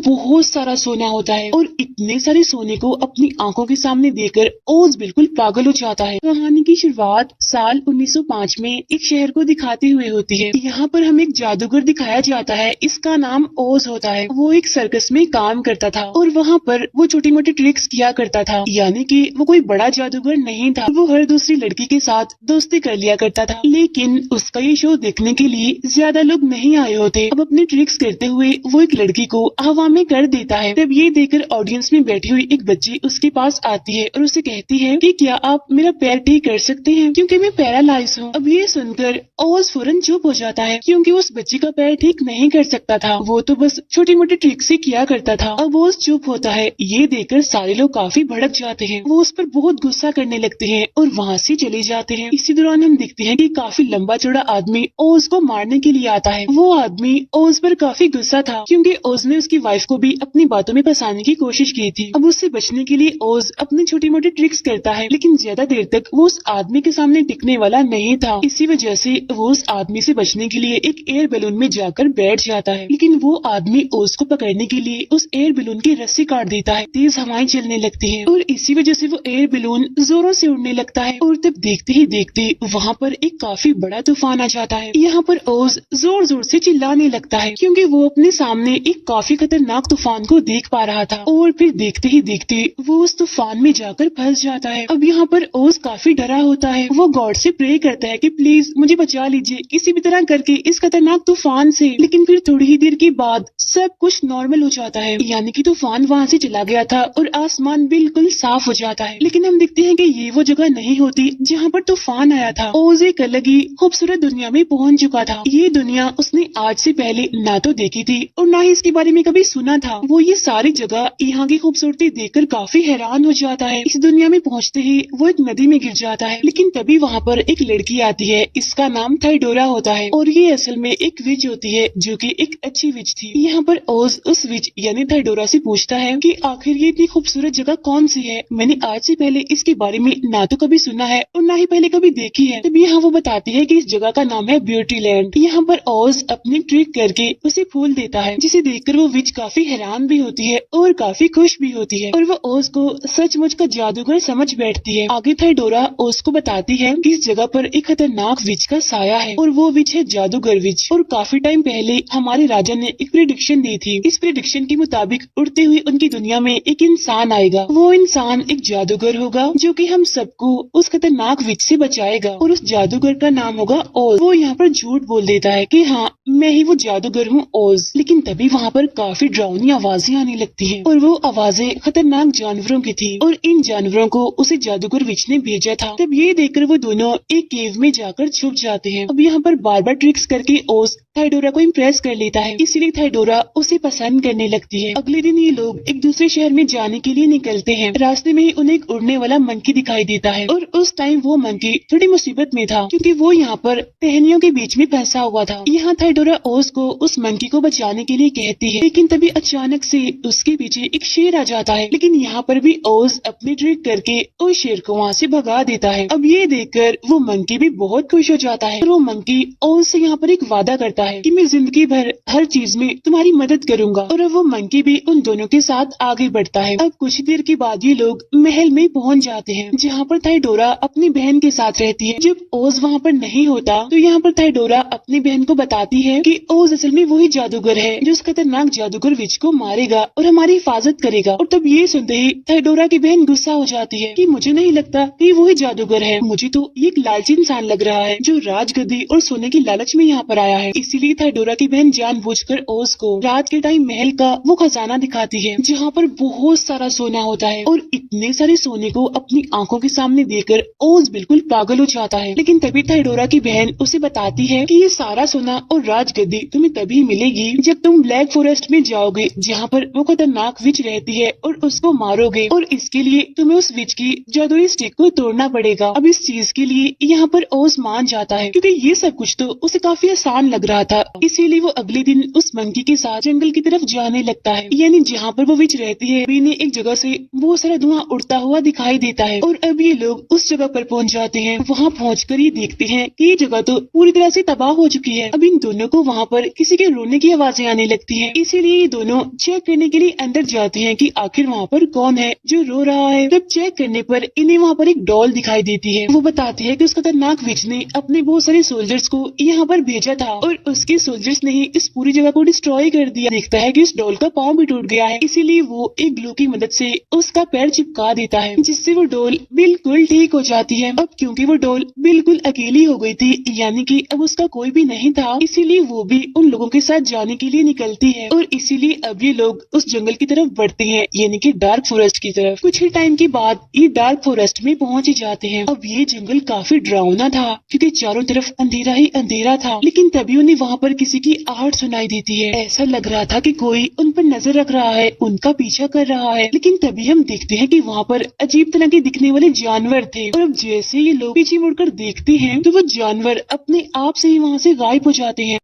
बहुत सारा सोना होता है और इतने सारे सोने को अपनी आंखों के सामने देखकर ओज बिल्कुल पागल हो जाता है। कहानी की शुरुआत साल 1905 में एक शहर को दिखाते हुए होती है। यहाँ पर हमें एक जादूगर दिखाया जाता है, इसका नाम ओज होता है। वो एक सर्कस में काम करता था और वहाँ पर वो छोटी मोटी ट्रिक्स किया करता था, यानी कि वो कोई बड़ा जादूगर नहीं था। वो हर दूसरी लड़की के साथ दोस्ती कर लिया करता था, लेकिन उसका ये शो देखने के लिए ज्यादा लोग नहीं आए होते। अब अपने ट्रिक्स करते हुए वो एक लड़की को हवा में कर देता है। तब ये देखकर ऑडियंस में बैठी हुई एक बच्ची उसके पास आती है और उसे कहती है कि क्या आप मेरा पैर ठीक कर सकते हैं, क्योंकि मैं पैरालाइज हूँ। अब ये सुनकर ओज फौरन चुप हो जाता है, क्योंकि उस बच्ची का पैर ठीक नहीं कर सकता था, वो तो बस छोटी मोटी ट्रिक्स ही किया करता था। अब ओज चुप होता है। ये देखकर सारे लोग काफी भड़क जाते हैं, वो उस पर बहुत गुस्सा करने लगते हैं और वहाँ से चले जाते हैं। इसी दौरान हम देखते हैं कि काफी लंबा चौड़ा आदमी ओज को मारने के लिए आता है। वो आदमी ओज पर काफी गुस्सा था, क्योंकि ओज ने उसकी वाइफ को भी अपनी बातों में फंसाने की कोशिश की थी। अब उससे बचने के लिए ओज अपनी छोटी मोटी ट्रिक्स करता है, लेकिन ज्यादा देर तक वो उस आदमी के सामने टिकने वाला नहीं था। इसी वजह से वो उस आदमी से बचने के लिए एक एयर बैलून में जाकर बैठ जाता है, लेकिन वो आदमी ओज को पकड़ने के लिए उस एयर बैलून की रस्सी काट देता है। तेज हवाएं चलने लगती है और इसी वजह से वो एयर बैलून जोरों से उड़ने लगता है और तब देखते ही देखते वहाँ पर एक काफी बड़ा तूफान आ जाता है। यहाँ पर ओज जोर जोर से चिल्लाने लगता है, क्योंकि वो अपने सामने एक काफी खतरनाक तूफान को देख पा रहा था और फिर देखते ही देखते वो उस तूफान में जाकर फंस जाता है। अब यहाँ पर ओज काफी डरा होता है। वो गॉड से प्रे करता है कि प्लीज मुझे बचा लीजिए किसी भी तरह करके इस खतरनाक तूफान से। लेकिन फिर थोड़ी ही देर के बाद सब कुछ नॉर्मल हो जाता है, यानी कि तूफान वहाँ से चला गया था और आसमान बिल्कुल साफ हो जाता है। लेकिन हम देखते हैं कि ये वो जगह नहीं होती जहाँ पर तूफान आया था। ओज एक अलग ही खूबसूरत दुनिया में पहुँच चुका था। ये दुनिया उसने आज से पहले ना तो देखी थी और ना ही इसके बारे में कभी सुना था। वो ये सारी जगह, यहाँ की खूबसूरती देखकर काफी हैरान हो जाता है। इस दुनिया में पहुँचते ही वो एक नदी में गिर जाता है, लेकिन तभी वहाँ पर एक लड़की आती है। इसका नाम थाइडोरा होता है और ये असल में एक विच होती है, जो कि एक अच्छी विच थी। यहाँ पर ओज उस विच यानी थाइडोरा से पूछता है कि आखिर ये इतनी खूबसूरत जगह कौन सी है, मैंने आज से पहले इसके बारे में ना तो कभी सुना है और ना ही पहले कभी देखी है। तब यहाँ वो बताती है कि इस जगह का नाम है ब्यूटी लैंड। यहाँ पर ओज अपनी ट्रिक करके उसे फूल देता है, जिसे देखकर वो विच काफी हैरान भी होती है और काफी खुश भी होती है और वो ओज को सचमुच का जादूगर समझ बैठती है। आगे थाइडोरा ओज को बताती है कि इस जगह पर एक खतरनाक विच का साया है और वो विच है जादूगर विच। और काफी टाइम पहले हमारे राजा ने एक प्रेडिक्शन दी थी। इस प्रेडिक्शन के मुताबिक उड़ते हुए उनकी दुनिया में एक इंसान आएगा। वो इंसान एक जादूगर होगा, जो कि हम सबको उस खतरनाक विच से बचाएगा और उस जादूगर का नाम होगा ओज। वो यहाँ पर झूठ बोल देता है कि हाँ मैं ही वो जादूगर हूँ ओज। लेकिन तभी वहाँ पर काफी डरावनी आवाजें आने लगती हैं और वो आवाजें खतरनाक जानवरों की थी और इन जानवरों को उसे जादूगर विच ने भेजा था। तब ये देखकर वो दोनों एक केव में जाकर छुप जाते हैं। अब यहाँ पर बार बार ट्रिक्स करके ओज थाइडोरा को इम्प्रेस कर लेता है, इसीलिए थाइडोरा उसे पसंद करने लगती है। अगले दिन ये लोग एक दूसरे शहर में जाने के लिए निकलते हैं। रास्ते में ही उन्हें एक उड़ने वाला मंकी दिखाई देता है और उस टाइम वो मंकी थोड़ी मुसीबत में था, क्योंकि वो यहाँ पर टहनियों के बीच में फंसा हुआ था। यहाँ थाइडोरा ओज को उस मंकी को बचाने के लिए कहती है, लेकिन तभी अचानक से उसके पीछे एक शेर आ जाता है। लेकिन यहाँ पर भी ओज अपनी ट्रिक करके उस शेर को वहाँ से भगा देता है। अब ये देखकर वो मंकी भी बहुत खुश हो जाता है और वो मंकी ओज से यहाँ पर एक वादा करता है कि मैं जिंदगी भर हर चीज में तुम्हारी मदद करूंगा। और अब वो मंकी भी उन दोनों के साथ आगे बढ़ता है। अब कुछ देर के बाद ये लोग महल में पहुंच जाते हैं, जहाँ पर थाइडोरा अपनी बहन के साथ रहती है। जब ओज वहाँ पर नहीं होता तो यहाँ पर थाइडोरा अपनी बहन को बताती है कि ओज असल में वही जादूगर है जो उस खतरनाक जादूगर विच को मारेगा और हमारी हिफाजत करेगा। और तब ये सुनते ही थाइडोरा की बहन गुस्सा हो जाती है कि मुझे नहीं लगता कि वही जादूगर है, मुझे तो ये एक लालची इंसान लग रहा है जो राजगद्दी और सोने की लालच में यहाँ पर आया है। इसीलिए थाइडोरा की बहन जानबूझकर ओज को रात के टाइम महल का वो खजाना दिखाती है, जहाँ पर बहुत सारा सोना होता है और इतने सारे सोने को अपनी आंखों के सामने देखकर ओज बिल्कुल पागल हो जाता है। लेकिन तभी थाइडोरा की बहन उसे बताती है कि ये सारा सोना और राजगद्दी तुम्हें तभी मिलेगी जब तुम ब्लैक फॉरेस्ट में जाओगे, जहाँ पर वो खतरनाक विच रहती है और उसको मारोगे। और इसके लिए तुम्हें उस विच की जादुई स्टिक को तोड़ना पड़ेगा। अब इस चीज के लिए यहाँ पर ओज मान जाता है, क्योंकि ये सब कुछ तो उसे काफी आसान लग रहा रहा था, इसीलिए वो अगले दिन उस मंकी के साथ जंगल की तरफ जाने लगता है। यानी जहाँ पर वो विच रहती है, इन्हें एक जगह से बहुत सारा धुआं उड़ता हुआ दिखाई देता है और अब ये लोग उस जगह पर पहुँच जाते हैं। वहाँ पहुँचकर ये देखते हैं कि ये जगह तो पूरी तरह से तबाह हो चुकी है। अब इन दोनों को वहाँ पर किसी के रोने की आवाजें आने लगती हैं, इसीलिए ये दोनों चेक करने के लिए अंदर जाते हैं कि आखिर वहाँ पर कौन है जो रो रहा है। तब चेक करने पर इन्हें वहाँ पर एक डॉल दिखाई देती है। वो बताती है कि उस खतरनाक विच ने अपने बहुत सारे सोल्जर्स को यहाँ पर भेजा था और उसके सोल्जर्स ने ही इस पूरी जगह को डिस्ट्रॉय कर दिया। देखता है कि उस डॉल का पाँव भी टूट गया है, इसीलिए वो एक ग्लू की मदद से उसका पैर चिपका देता है, जिससे वो डॉल बिल्कुल ठीक हो जाती है। अब क्योंकि वो डॉल बिल्कुल अकेली हो गई थी, यानी कि अब उसका कोई भी नहीं था, इसीलिए वो भी उन लोगों के साथ जाने के लिए निकलती है और इसीलिए अब ये लोग उस जंगल की तरफ बढ़ते हैं, यानी कि डार्क फॉरेस्ट की तरफ। कुछ ही टाइम के बाद ये डार्क फॉरेस्ट में पहुंच जाते हैं। अब ये जंगल काफी डरावना था क्योंकि चारों तरफ अंधेरा ही अंधेरा था, लेकिन तभी उन्हें वहाँ पर किसी की आहट सुनाई देती है। ऐसा लग रहा था कि कोई उन पर नजर रख रहा है, उनका पीछा कर रहा है। लेकिन तभी हम देखते हैं कि वहाँ पर अजीब तरह के दिखने वाले जानवर थे और अब जैसे ये लोग पीछे मुड़कर देखते हैं तो वो जानवर अपने आप से ही वहाँ से गायब हो जाते हैं।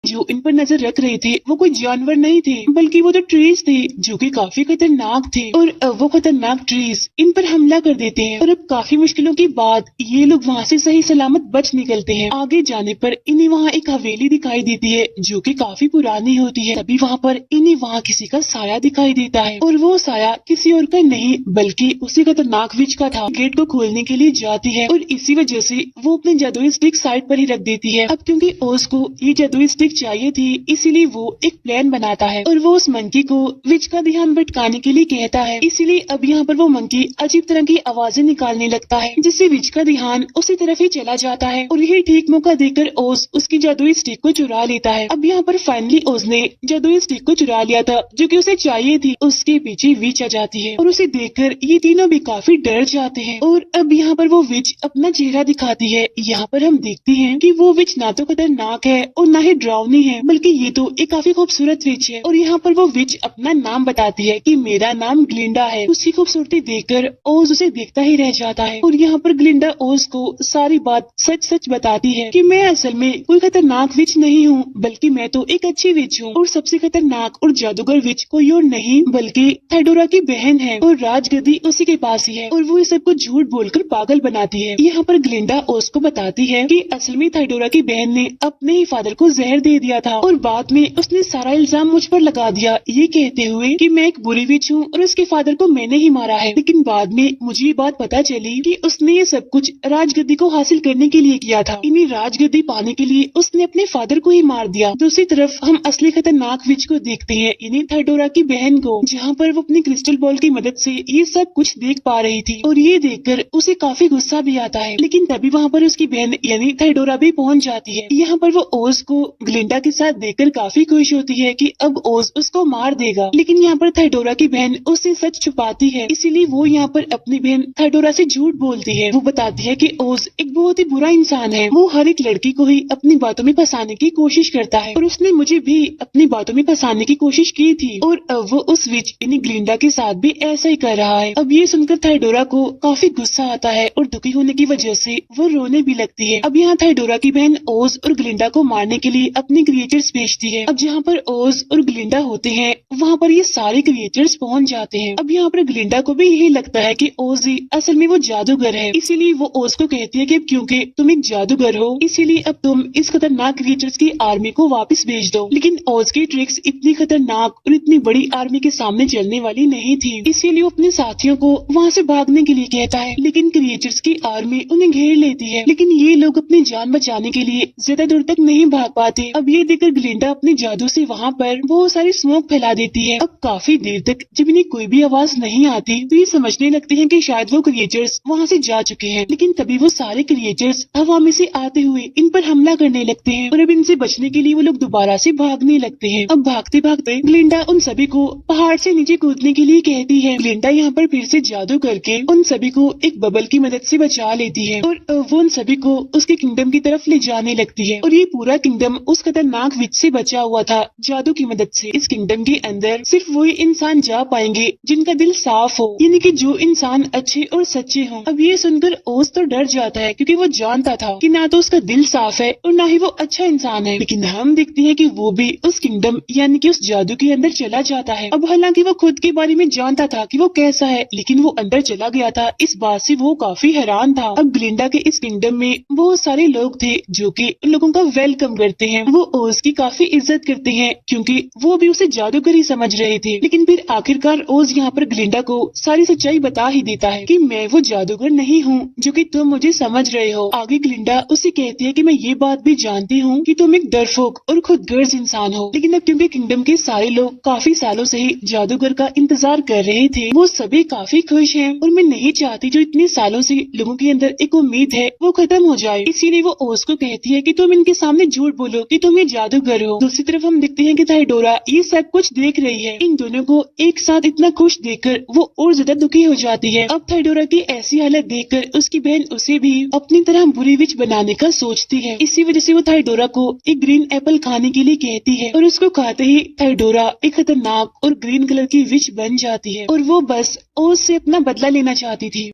जो इन पर नजर रख रहे थे वो कोई जानवर नहीं थे, बल्कि वो तो ट्रीज थे जो कि काफी खतरनाक थे और अब वो खतरनाक ट्रीज इन पर हमला कर देते हैं और अब काफी मुश्किलों के बाद ये लोग वहाँ से सही सलामत बच निकलते हैं। आगे जाने पर इन्हें वहाँ एक हवेली दिखाई देती है जो कि काफी पुरानी होती है। तभी वहाँ पर इन्हें वहाँ किसी का साया दिखाई देता है और वो साया किसी और का नहीं बल्कि उसी खतरनाक विच का था। गेट को खोलने के लिए जाती है और इसी वजह से वो अपने जादुई स्टिक साइड पर ही रख देती है। अब क्योंकि ओज को ये जादुई स्टिक चाहिए थी, इसीलिए वो एक प्लान बनाता है और वो उस मंकी को विच का ध्यान भटकाने के लिए कहता है। इसीलिए अब यहाँ पर वो मंकी अजीब तरह की आवाजें निकालने लगता है, जिससे विच का ध्यान उसी तरफ ही चला जाता है और यही ठीक मौका देकर ओज उसकी जादुई स्टिक को चुरा लेता है। अब यहाँ पर फाइनली ओज ने जादुई स्टिक को चुरा लिया था जो कि उसे चाहिए थी। उसके पीछे विच आ जाती है और उसे देखकर ये तीनों भी काफी डर जाते हैं और अब यहाँ पर वो विच अपना चेहरा दिखाती है। यहाँ पर हम देखते हैं कि वो विच ना तो खतरनाक है और ना ही डरावनी है, बल्कि ये तो एक काफी खूबसूरत विच है। और यहाँ पर वो विच अपना नाम बताती है कि मेरा नाम ग्लिंडा है। उसकी खूबसूरती देखकर ओज उसे देखता ही रह जाता है और यहाँ पर ग्लिंडा ओज को सारी बात सच सच बताती है कि मैं असल में कोई खतरनाक विच नहीं हूँ, बल्कि मैं तो एक अच्छी विच हूँ और सबसे खतरनाक और जादूगर विच कोई और नहीं बल्कि थाइडोरा की बहन है और राजगद्दी उसी के पास ही है और वो इस सबको झूठ बोलकर पागल बनाती है। यहाँ पर ग्लिंडा ओज को बताती है कि असल में थाइडोरा की बहन ने अपने ही फादर को जहर दे दिया था और बाद में उसने सारा इल्जाम मुझ पर लगा दिया, ये कहते हुए कि मैं एक बुरी विच हूँ और उसके फादर को मैंने ही मारा है। लेकिन बाद में मुझे ये बात पता चली कि उसने ये सब कुछ राजगद्दी को हासिल करने के लिए किया था। इन्हें राजगद्दी पाने के लिए उसने अपने फादर को ही मार दिया। दूसरी तरफ हम असली खतरनाक विच को देखते हैं, इन्हें थाइडोरा की बहन को, जहाँ पर वो अपनी क्रिस्टल बॉल की मदद से ये सब कुछ देख पा रही थी और ये देखकर उसे काफी गुस्सा भी आता है। लेकिन तभी वहाँ पर उसकी बहन यानी थाइडोरा भी पहुँच जाती है। यहाँ पर वो ओज को ग्लिंडा के साथ देखकर काफी खुश होती है कि अब ओज उसको मार देगा। लेकिन यहाँ पर थाइडोरा की बहन उससे सच छुपाती है, इसीलिए वो यहाँ पर अपनी बहन थाइडोरा से झूठ बोलती है। वो बताती है कि ओज एक बहुत ही बुरा इंसान है, वो हर एक लड़की को ही अपनी बातों में फंसाने की कोशिश करता है और उसने मुझे भी अपनी बातों में फंसाने की कोशिश की थी और अब वो उस विच यानी ग्लिंडा के साथ भी ऐसा ही कर रहा है। अब ये सुनकर थाइडोरा को काफी गुस्सा आता है और दुखी होने की वजह से वो रोने भी लगती है। अब यहाँ थाइडोरा की बहन ओज और ग्लिंडा को मारने के लिए अपनी क्रिएचर्स भेजती है। अब जहाँ पर ओज और ग्लिंडा होते हैं वहाँ पर ये सारे क्रिएचर्स पहुँच जाते हैं। अब यहाँ पर ग्लिंडा को भी यही लगता है कि ओज ही असल में वो जादूगर है, इसीलिए वो ओज को कहती है कि क्योंकि तुम एक जादूगर हो इसीलिए अब तुम इस खतरनाक क्रिएचर्स की आर्मी को वापस भेज दो। लेकिन ओज की ट्रिक्स इतनी खतरनाक और इतनी बड़ी आर्मी के सामने चलने वाली नहीं थी, इसीलिए वो अपने साथियों को वहाँ से भागने के लिए कहता है। लेकिन क्रिएचर्स की आर्मी उन्हें घेर लेती है, लेकिन ये लोग अपनी जान बचाने के लिए ज्यादा दूर तक नहीं भाग पाते। अब ये देखकर ग्लिंडा अपने जादू से वहाँ पर बहुत सारी स्मोक फैला देती है। अब काफी देर तक जब इन्हें कोई भी आवाज नहीं आती तो ये समझने लगते हैं कि शायद वो क्रिएचर्स वहाँ से जा चुके हैं। लेकिन तभी वो सारे क्रिएचर्स हवा में से आते हुए इन पर हमला करने लगते हैं और अब इनसे बचने के लिए वो लोग दोबारा से भागने लगते हैं। अब भागते भागते ग्लिंडा उन सभी को पहाड़ से नीचे कूदने के लिए कहती है। ग्लिंडा यहाँ पर फिर से जादू करके उन सभी को एक बबल की मदद से बचा लेती है और वो उन सभी को उसके किंगडम की तरफ ले जाने लगती है और ये पूरा किंगडम उस खतरनाक विच से बचा हुआ था जादू की मदद से। इस किंगडम के अंदर सिर्फ वही इंसान जा पाएंगे जिनका दिल साफ हो, यानी कि जो इंसान अच्छे और सच्चे हों। अब ये सुनकर ओज तो डर जाता है क्योंकि वो जानता था कि ना तो उसका दिल साफ है और ना ही वो अच्छा इंसान है। लेकिन हम देखते हैं कि वो भी उस किंगडम यानी कि उस जादू के अंदर चला जाता है। अब हालांकि वो खुद के बारे में जानता था कि वो कैसा है, लेकिन वो अंदर चला गया था। इस बात से वो काफी हैरान था। अब ग्लिंडा के इस किंगडम में बहुत सारे लोग थे जो कि उन लोगों का वेलकम करते हैं। वो ओज की काफी इज्जत करते हैं क्योंकि वो भी उसे जादूगर ही समझ रहे थे। लेकिन फिर आखिरकार ओज यहाँ पर ग्लिंडा को सारी सच्चाई बता ही देता है कि मैं वो जादूगर नहीं हूँ जो कि तुम मुझे समझ रहे हो। आगे ग्लिंडा उसे कहती है कि मैं ये बात भी जानती हूँ कि तुम एक डरपोक और खुदगर्ज इंसान हो, लेकिन अब क्योंकि किंगडम के सारे लोग काफी सालों से ही जादूगर का इंतजार कर रहे थे, वो सभी काफी खुश हैं और मैं नहीं चाहती जो इतने सालों से लोगों के अंदर एक उम्मीद है वो खत्म हो जाए। इसीलिए वो ओज को कहती है कि तुम इनके सामने झूठ बोलो कि तुम ये जादूगर हो। दूसरी तरफ हम देखते हैं कि थाइडोरा ये सब कुछ देख रही है। इन दोनों को एक साथ इतना खुश देखकर वो और ज्यादा दुखी हो जाती है। अब थाइडोरा की ऐसी हालत देखकर उसकी बहन उसे भी अपनी तरह बुरी विच बनाने का सोचती है। इसी वजह से वो थाइडोरा को एक ग्रीन एप्पल खाने के लिए कहती है और उसको खाते ही थाइडोरा एक खतरनाक और ग्रीन कलर की विच बन जाती है और वो बस ओज से अपना बदला लेना चाहती थी।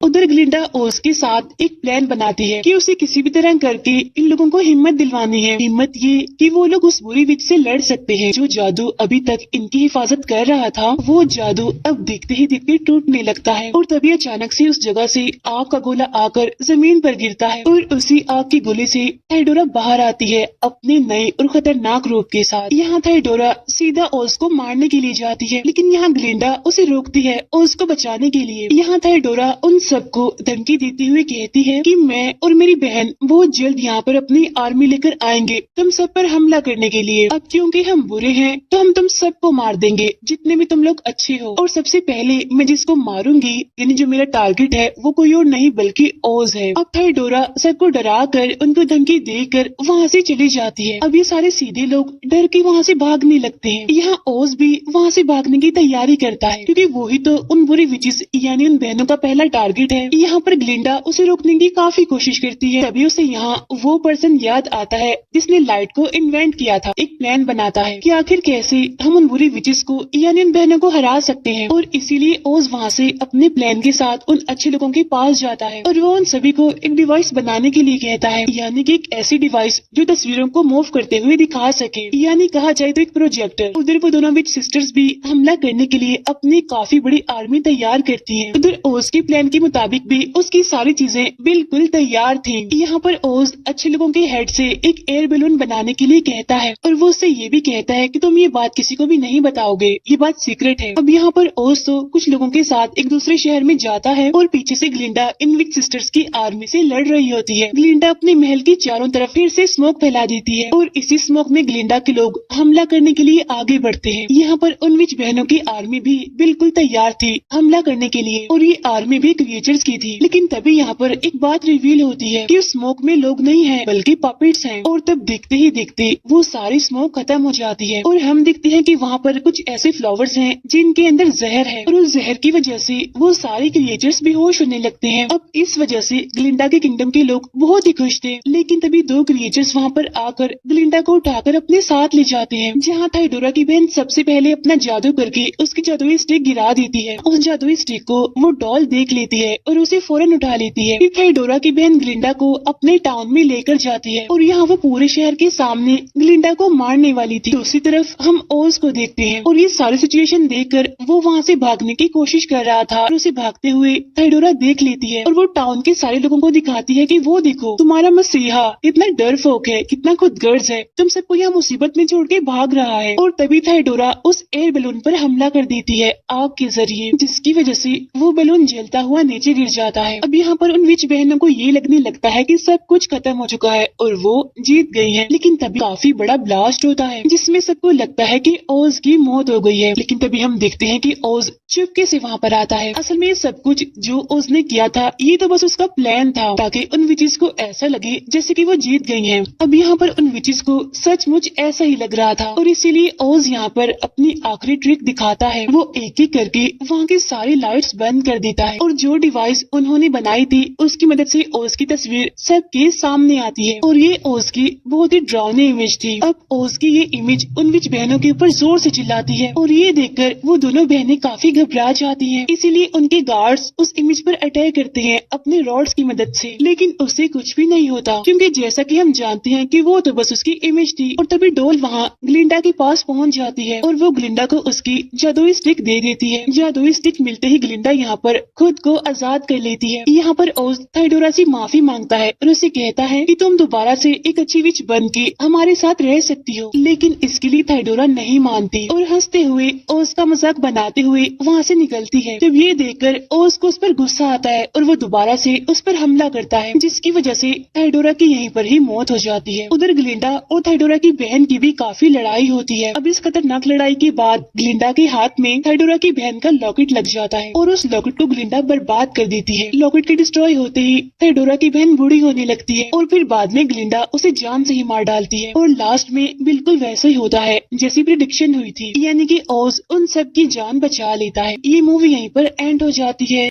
उधर ग्लिंडा ओज के साथ एक प्लान बनाती है कि उसे किसी भी तरह करके इन लोगों को हिम्मत दिलवानी है। हिम्मत ये कि वो लोग उस बुरी विच से लड़ सकते हैं। जो जादू अभी तक इनकी हिफाजत कर रहा था वो जादू अब देखते ही देखते टूटने लगता है और तभी अचानक से उस जगह से आग का गोला आकर जमीन पर गिरता है और उसी आग के गोले से थाइडोरा बाहर आती है अपने नए और खतरनाक रूप के साथ। यहाँ थाइडोरा सीधा ओज को मारने के लिए जाती है, लेकिन यहाँ ग्लिंडा उसे रोकती है ओज को बचाने के लिए। यहाँ थाइडोरा उन सबको धमकी देती हुई कहती है कि मैं और मेरी बहन बहुत जल्द यहाँ पर अपनी आर्मी लेकर आएंगे तुम सब पर हमला करने के लिए। अब क्योंकि हम बुरे हैं तो हम तुम सबको मार देंगे जितने भी तुम लोग अच्छे हो, और सबसे पहले मैं जिसको मारूंगी यानी जो मेरा टारगेट है वो कोई और नहीं बल्कि ओज है। अब थाइडोरा सबको डरा कर उनको धमकी देकर वहाँ से चली जाती है। अब ये सारे सीधे लोग डर के वहाँ से भागने लगते हैं। यहाँ ओज भी वहाँ से भागने की तैयारी करता है क्योंकि वो ही तो उन बुरी विचेस यानी उन बहनों का पहला टारगेट है। यहाँ पर ग्लिंडा उसे रोकने की काफी कोशिश करती है। तभी उसे यहाँ वो पर्सन याद आता है जिसने लाइट को इन्वेंट किया था। एक प्लान बनाता है कि आखिर कैसे हम उन बुरी विचेस को यानी उन बहनों को हरा सकते हैं, और इसीलिए ओज वहाँ से अपने प्लान के साथ उन अच्छे लोगों के पास जाता है और वो उन सभी को एक डिवाइस बनाने के लिए कहता है, यानी कि एक ऐसी डिवाइस जो तस्वीरों को मूव करते हुए दिखा सके, यानी कहा जाए तो एक प्रोजेक्टर। उधर वो दोनों विच सिस्टर्स भी हमला करने के लिए अपनी काफी बड़ी आर्मी तैयार करती है। उधर ओज के प्लान के मुताबिक भी उसकी सारी चीजें बिल्कुल तैयार थी। यहाँ पर ओज अच्छे लोगों के हेड से एक एयर बैलून बनाने के लिए कहता है और वो उससे ये भी कहता है कि तुम ये बात किसी को भी नहीं बताओगे, ये बात सीक्रेट है। अब यहाँ पर ओज तो कुछ लोगों के साथ एक दूसरे शहर में जाता है और पीछे से ग्लिंडा इन विच सिस्टर्स की आर्मी से लड़ रही होती है। ग्लिंडा अपने महल की चारों तरफ फिर से स्मोक फैला देती है और इसी स्मोक में ग्लिंडा के लोग हमला करने के लिए आगे बढ़ते हैं। यहाँ पर उन विच बहनों की आर्मी भी बिल्कुल तैयार थी हमला करने के लिए और ये आर्मी भी क्रिएचर्स की थी। लेकिन तभी यहाँ पर एक बात रिवील होती है कि उस स्मोक में लोग नहीं है बल्कि पपेट्स हैं, और तब देखते ही देखते वो सारी स्मोक खत्म हो जाती है और हम देखते हैं कि वहाँ पर कुछ ऐसे फ्लावर्स हैं जिनके अंदर जहर है और उस जहर की वजह से वो सारे क्रिएचर्स बेहोश होने लगते हैं। अब इस वजह से ग्लिंडा के किंगडम के लोग बहुत ही खुश थे, लेकिन तभी दो क्रिएचर्स वहाँ पर आकर ग्लिंडा को उठाकर अपने साथ ले जाते हैं। जहाँ थाइडोरा की बहन सबसे पहले अपना जादू करके उसकी जादुई स्टिक गिरा देती है। उस जादुई स्टिक को वो डॉल देख लेती है और उसे फौरन उठा लेती है। फिर थाइडोरा की बहन ग्लिंडा को अपने टाउन में लेकर जाती है और यहाँ वो पूरे शहर के सामने ग्लिंडा को मारने वाली थी। दूसरी तरफ हम ओज को देखते हैं और ये सारी सिचुएशन देखकर वो वहाँ से भागने की कोशिश कर रहा था और उसे भागते हुए थाइडोरा देख लेती है और वो टाउन के सारे लोगों को दिखाती है कि वो देखो तुम्हारा मसीहा कितना डरपोक है, कितना खुदगर्ज है, तुम सबको यहाँ मुसीबत में छोड़ के भाग रहा है। और तभी थाइडोरा उस एयर बैलून पर हमला कर देती है आग के जरिए, जिसकी वजह से वो बैलून जलता हुआ नीचे गिर जाता है। अब यहाँ पर उन विच बहनों को ये लगने लगता है कि सब कुछ खत्म हो चुका है और वो जीत गई है। लेकिन तभी काफी बड़ा ब्लास्ट होता है जिसमें सबको लगता है कि ओज की मौत हो गई है। लेकिन तभी हम देखते हैं कि ओज चुपके से वहाँ पर आता है। असल में सब कुछ जो ओज ने किया था ये तो बस उसका प्लान था ताकि उन विचेस को ऐसा लगे जैसे कि वो जीत गई हैं। अब यहाँ पर उन विचेस को सचमुच ऐसा ही लग रहा था और इसीलिए ओज यहाँ पर अपनी आखिरी ट्रिक दिखाता है। वो एक एक करके वहाँ की सारी लाइट्स बंद कर देता है और जो डिवाइस उन्होंने बनाई थी उसकी मदद से ओज की तस्वीर सबके सामने आती है और ये ओज की बहुत ही डरावनी इमेज थी। अब ओज की ये इमेज उन विच बहनों के ऊपर जोर से चिल्लाती है और ये देखकर वो दोनों बहनें काफी घबरा जाती हैं। इसीलिए उनके गार्ड्स उस इमेज पर अटैक करते हैं अपने रॉड्स की मदद से, लेकिन उससे कुछ भी नहीं होता क्योंकि जैसा कि हम जानते हैं कि वो तो बस उसकी इमेज थी। और तभी डोल वहाँ ग्लिंडा के पास पहुँच जाती है और वो ग्लिंडा को उसकी जादुई स्टिक दे देती है। जादुई स्टिक मिलते ही ग्लिंडा यहाँ पर खुद को आजाद कर लेती है। यहाँ पर ओज थाइडोरा से माफी मांगता है और उसे कहता है कि तुम दोबारा से एक अच्छी विच बन के हमारे साथ रह सकती हो, लेकिन इसके लिए थाइडोरा नहीं मानती और हंसते हुए ओज का मजाक बनाते हुए वहाँ से निकलती है। जब ये देखकर ओज को उस पर गुस्सा आता है और वो दोबारा से उस पर हमला करता है, जिसकी वजह से थाइडोरा की यहीं पर ही मौत हो जाती है। उधर ग्लिंडा और थाइडोरा की बहन की भी काफी लड़ाई होती है। अब इस खतरनाक लड़ाई के बाद ग्लिंडा के हाथ में थाइडोरा की बहन का लॉकेट लग जाता है और उस लॉकेट को ग्लिंडा बर्बाद कर देती है। लॉकेट के डिस्ट्रॉय होते ही थाइडोरा की बहन बूढ़ी होने लगती है और फिर बाद में ग्लिंडा उसे जान से ही मार डालती है और लास्ट में बिल्कुल वैसा ही होता है जैसी प्रेडिक्शन हुई थी, यानी कि ओज उन सब की जान बचा लेता है। ये मूवी यहीं पर एंड हो जाती है।